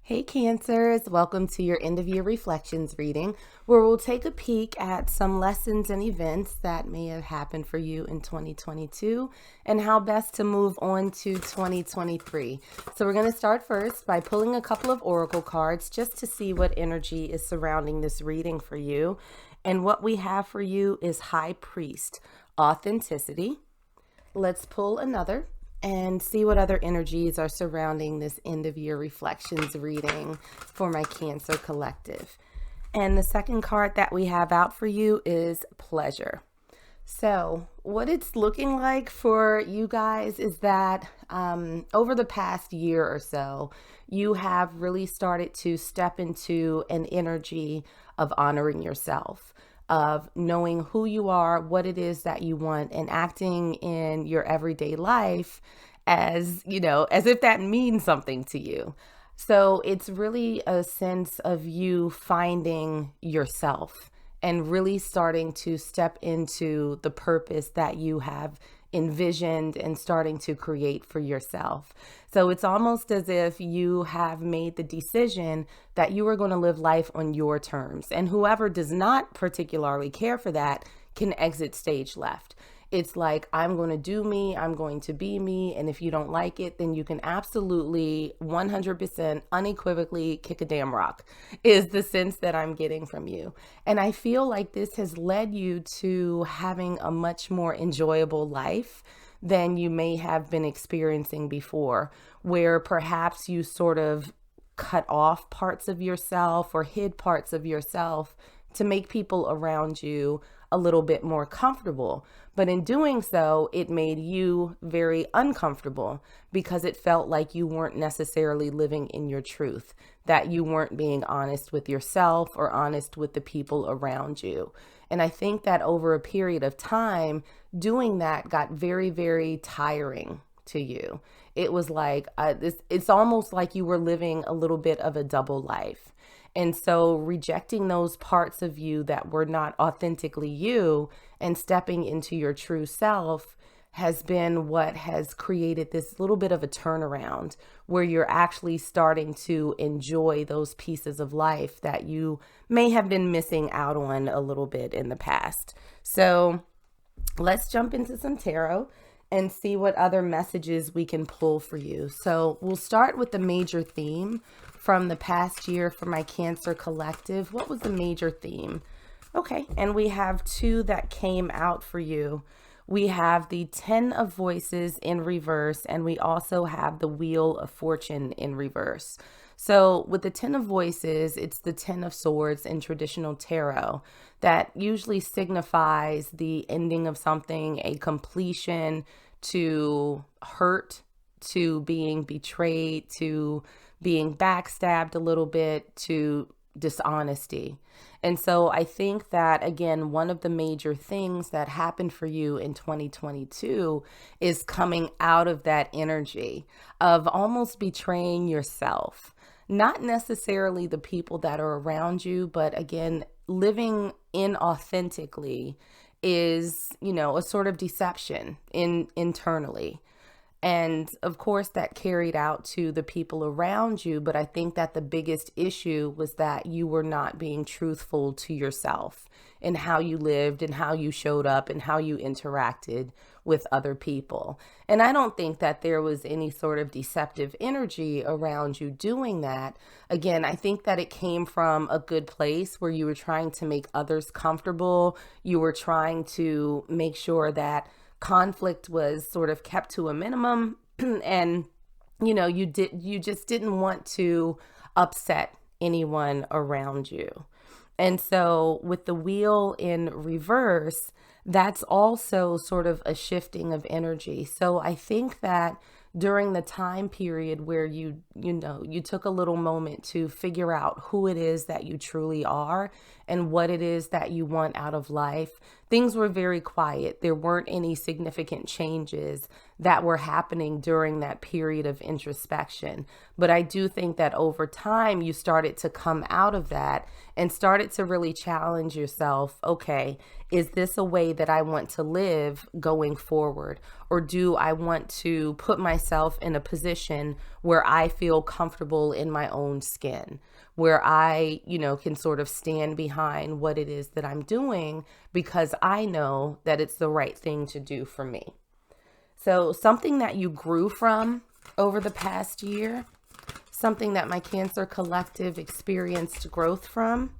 Hey Cancers, welcome to your end of year reflections reading, where we'll take a peek at some lessons and events that may have happened for you in 2022 and how best to move on to 2023. So we're going to start first by pulling a couple of oracle cards just to see what energy is surrounding this reading for you. And what we have for you is High Priest, authenticity. Let's pull another and see what other energies are surrounding this end of year reflections reading for my Cancer collective. And the second card that we have out for you is pleasure. So what it's looking like for you guys is that over the past year or so, you have really started to step into an energy of honoring yourself, of knowing who you are, what it is that you want, and acting in your everyday life as, as if that means something to you. So it's really a sense of you finding yourself and really starting to step into the purpose that you have envisioned and starting to create for yourself. So it's almost as if you have made the decision that you are going to live life on your terms. And whoever does not particularly care for that can exit stage left. It's like, I'm going to do me, I'm going to be me. And if you don't like it, then you can absolutely 100% unequivocally kick a damn rock, is the sense that I'm getting from you. And I feel like this has led you to having a much more enjoyable life than you may have been experiencing before, where perhaps you sort of cut off parts of yourself or hid parts of yourself to make people around you a little bit more comfortable. But in doing so, it made you very uncomfortable because it felt like you weren't necessarily living in your truth, that you weren't being honest with yourself or honest with the people around you. And I think that over a period of time, doing that got very, very tiring to you. It was like, it's almost like you were living a little bit of a double life. And so rejecting those parts of you that were not authentically you and stepping into your true self has been what has created this little bit of a turnaround where you're actually starting to enjoy those pieces of life that you may have been missing out on a little bit in the past. So let's jump into some tarot and see what other messages we can pull for you. So we'll start with the major theme from the past year for my Cancer collective. What was the major theme? Okay, and we have two that came out for you. We have the 10 of Voices in reverse, and we also have the Wheel of Fortune in reverse. So with the 10 of Voices, it's the 10 of Swords in traditional tarot that usually signifies the ending of something, a completion, to hurt, to being betrayed, to being backstabbed a little bit, to dishonesty. And so I think that, again, one of the major things that happened for you in 2022 is coming out of that energy of almost betraying yourself. Not necessarily the people that are around you, but again, living inauthentically is, a sort of deception internally. And of course, that carried out to the people around you. But I think that the biggest issue was that you were not being truthful to yourself in how you lived and how you showed up and how you interacted with other people. And I don't think that there was any sort of deceptive energy around you doing that. Again, I think that it came from a good place where you were trying to make others comfortable. You were trying to make sure that conflict was sort of kept to a minimum and you just didn't want to upset anyone around you. And so with the Wheel in reverse, that's also sort of a shifting of energy. So I think that during the time period where you took a little moment to figure out who it is that you truly are and what it is that you want out of life, things were very quiet. There weren't any significant changes that were happening during that period of introspection. But I do think that over time you started to come out of that and started to really challenge yourself. Okay, is this a way that I want to live going forward? Or do I want to put myself in a position where I feel comfortable in my own skin, where I, can sort of stand behind what it is that I'm doing because I know that it's the right thing to do for me? So something that you grew from over the past year, something that my Cancer Collective experienced growth from.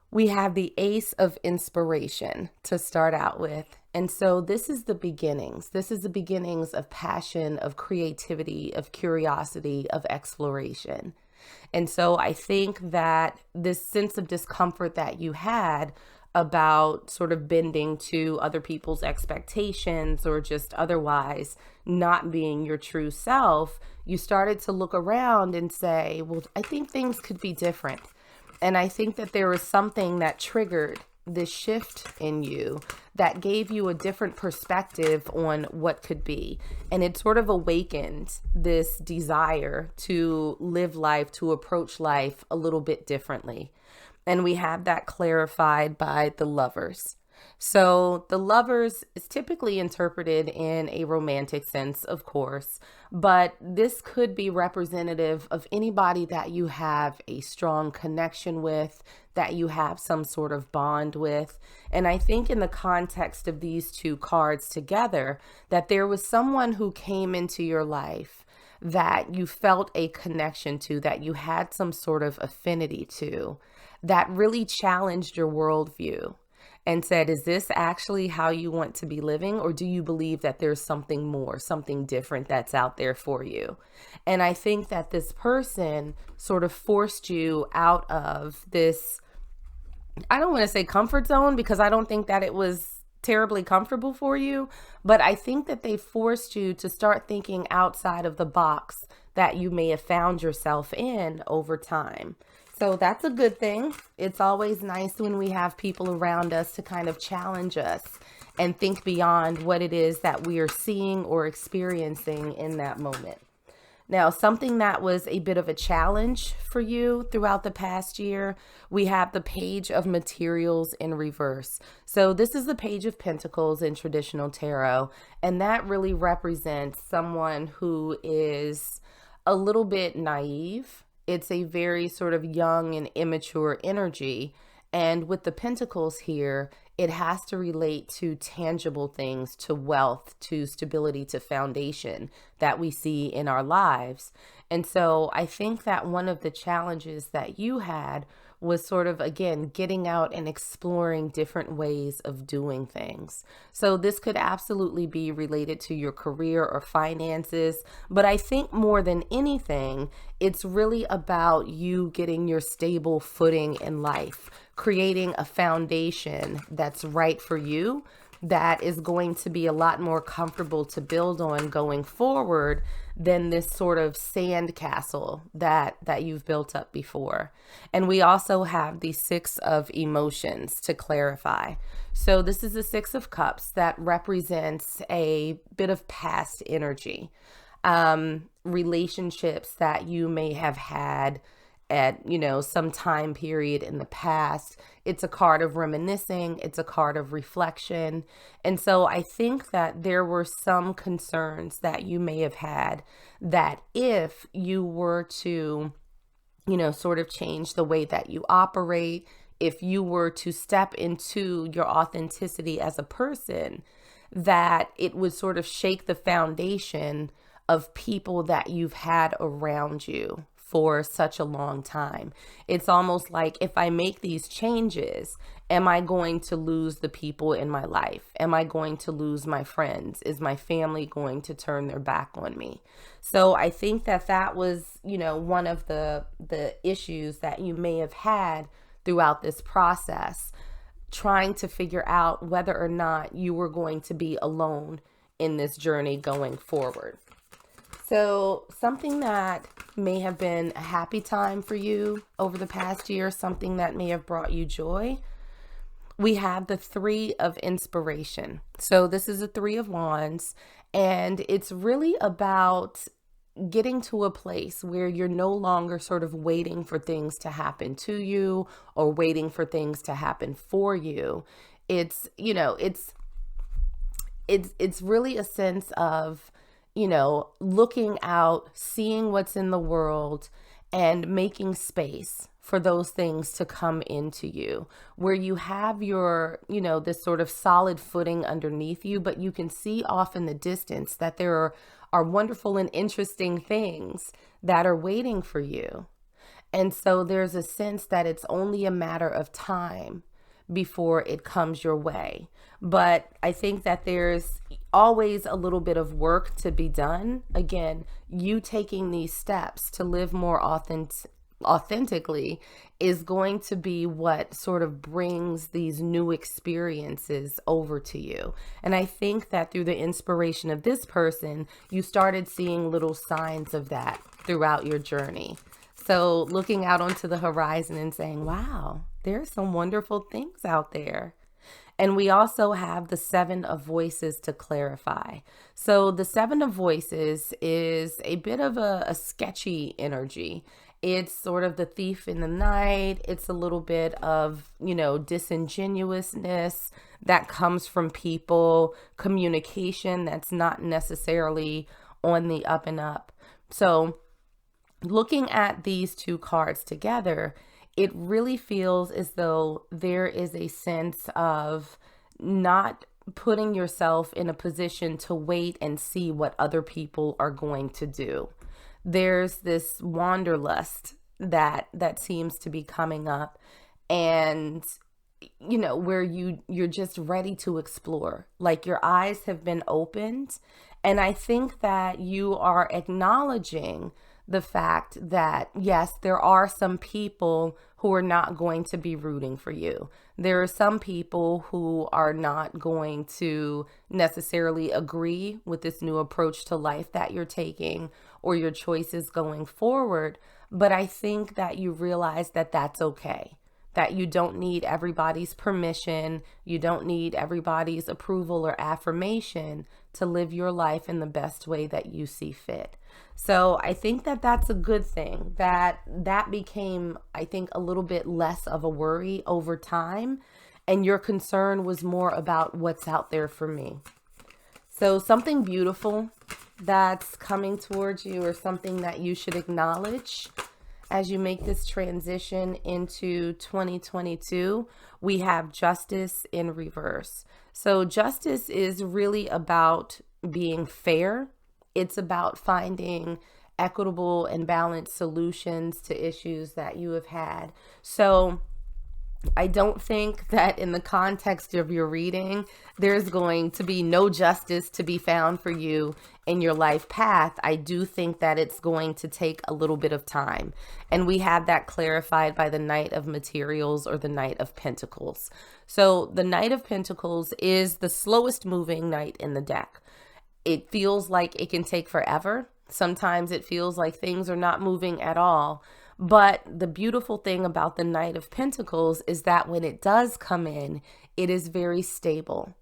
We have the Ace of Inspiration to start out with. And so this is the beginnings. This is the beginnings of passion, of creativity, of curiosity, of exploration. And so I think that this sense of discomfort that you had about sort of bending to other people's expectations or just otherwise not being your true self, you started to look around and say, well, I think things could be different. And I think that there was something that triggered this shift in you that gave you a different perspective on what could be. And it sort of awakened this desire to live life, to approach life a little bit differently. And we have that clarified by the Lovers. So the Lovers is typically interpreted in a romantic sense, of course, but this could be representative of anybody that you have a strong connection with, that you have some sort of bond with. And I think in the context of these two cards together, that there was someone who came into your life that you felt a connection to, that you had some sort of affinity to, that really challenged your worldview and said, is this actually how you want to be living? Or do you believe that there's something more, something different that's out there for you? And I think that this person sort of forced you out of this, I don't want to say comfort zone, because I don't think that it was terribly comfortable for you, but I think that they forced you to start thinking outside of the box that you may have found yourself in over time. So that's a good thing. It's always nice when we have people around us to kind of challenge us and think beyond what it is that we are seeing or experiencing in that moment. Now, something that was a bit of a challenge for you throughout the past year, we have the Page of Materials in reverse. So this is the Page of Pentacles in traditional tarot, and that really represents someone who is a little bit naive. It's a very sort of young and immature energy. And with the Pentacles here, it has to relate to tangible things, to wealth, to stability, to foundation that we see in our lives. And so I think that one of the challenges that you had was sort of, again, getting out and exploring different ways of doing things. So this could absolutely be related to your career or finances, but I think more than anything, it's really about you getting your stable footing in life, creating a foundation that's right for you, that is going to be a lot more comfortable to build on going forward than this sort of sand castle that you've built up before. And we also have the Six of Emotions to clarify. So this is the Six of Cups that represents a bit of past energy, relationships that you may have had at, some time period in the past. It's a card of reminiscing. It's a card of reflection. And so I think that there were some concerns that you may have had that if you were to, sort of change the way that you operate, if you were to step into your authenticity as a person, that it would sort of shake the foundation of people that you've had around you for such a long time. It's almost like, if I make these changes, am I going to lose the people in my life? Am I going to lose my friends? Is my family going to turn their back on me? So I think that was, one of the issues that you may have had throughout this process, trying to figure out whether or not you were going to be alone in this journey going forward. So something that may have been a happy time for you over the past year, something that may have brought you joy, we have the Three of Inspiration. So this is a Three of Wands, and it's really about getting to a place where you're no longer sort of waiting for things to happen to you or waiting for things to happen for you. It's, it's really a sense of, looking out, seeing what's in the world and making space for those things to come into you, where you have your, this sort of solid footing underneath you, but you can see off in the distance that there are wonderful and interesting things that are waiting for you. And so there's a sense that it's only a matter of time before it comes your way. But I think that there's always a little bit of work to be done. Again, you taking these steps to live more authentically is going to be what sort of brings these new experiences over to you. And I think that through the inspiration of this person, you started seeing little signs of that throughout your journey. So looking out onto the horizon and saying, wow, there's some wonderful things out there. And we also have the Seven of Voices to clarify. So the Seven of Voices is a bit of a sketchy energy. It's sort of the thief in the night. It's a little bit of, disingenuousness that comes from people, communication that's not necessarily on the up and up. So looking at these two cards together, it really feels as though there is a sense of not putting yourself in a position to wait and see what other people are going to do. There's this wanderlust that seems to be coming up, and where you're just ready to explore, like your eyes have been opened. And I think that you are acknowledging the fact that, yes, there are some people who are not going to be rooting for you. There are some people who are not going to necessarily agree with this new approach to life that you're taking or your choices going forward. But I think that you realize that that's okay, that you don't need everybody's permission. You don't need everybody's approval or affirmation to live your life in the best way that you see fit. So I think that that's a good thing, that became, I think, a little bit less of a worry over time. And your concern was more about what's out there for me. So something beautiful that's coming towards you, or something that you should acknowledge as you make this transition into 2022, we have Justice in reverse. So justice is really about being fair. It's about finding equitable and balanced solutions to issues that you have had. So I don't think that in the context of your reading, there's going to be no justice to be found for you in your life path. I do think that it's going to take a little bit of time. And we have that clarified by the Knight of Materials, or the Knight of Pentacles. So the Knight of Pentacles is the slowest moving knight in the deck. It feels like it can take forever. Sometimes it feels like things are not moving at all. But the beautiful thing about the Knight of Pentacles is that when it does come in, it is very stable.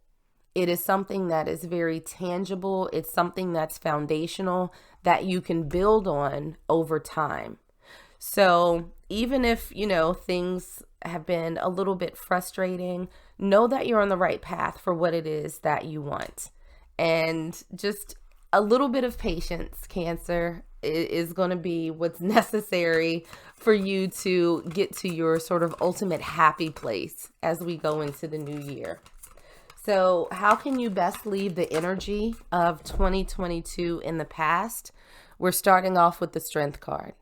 It is something that is very tangible. It's something that's foundational that you can build on over time. So even if, things have been a little bit frustrating, know that you're on the right path for what it is that you want. And just a little bit of patience, Cancer, is going to be what's necessary for you to get to your sort of ultimate happy place as we go into the new year. So how can you best leave the energy of 2022 in the past? We're starting off with the Strength card.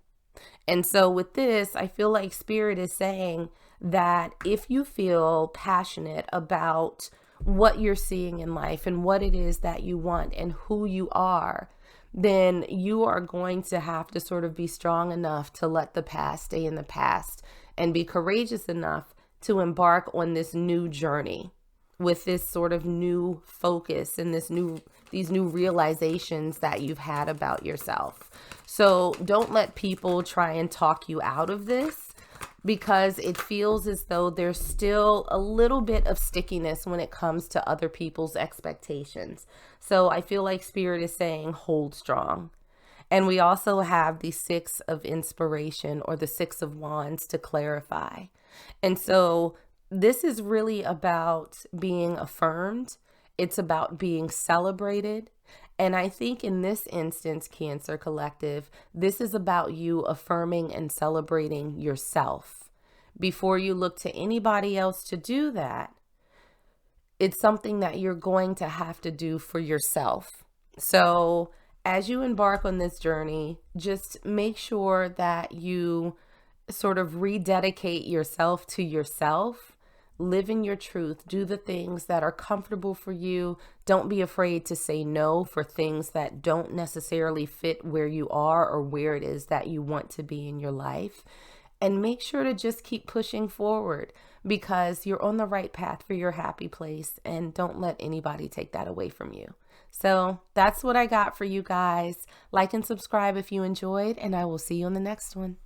And so with this, I feel like Spirit is saying that if you feel passionate about what you're seeing in life and what it is that you want and who you are, then you are going to have to sort of be strong enough to let the past stay in the past and be courageous enough to embark on this new journey with this sort of new focus and these new realizations that you've had about yourself. So don't let people try and talk you out of this. because it feels as though there's still a little bit of stickiness when it comes to other people's expectations. So I feel like Spirit is saying hold strong. And we also have the Six of Inspiration, or the Six of Wands, to clarify. And so this is really about being affirmed. It's about being celebrated. And I think in this instance, Cancer Collective, this is about you affirming and celebrating yourself. Before you look to anybody else to do that, it's something that you're going to have to do for yourself. So as you embark on this journey, just make sure that you sort of rededicate yourself to yourself. Live in your truth. Do the things that are comfortable for you. Don't be afraid to say no for things that don't necessarily fit where you are or where it is that you want to be in your life. And make sure to just keep pushing forward, because you're on the right path for your happy place, and don't let anybody take that away from you. So that's what I got for you guys. Like and subscribe if you enjoyed, and I will see you on the next one.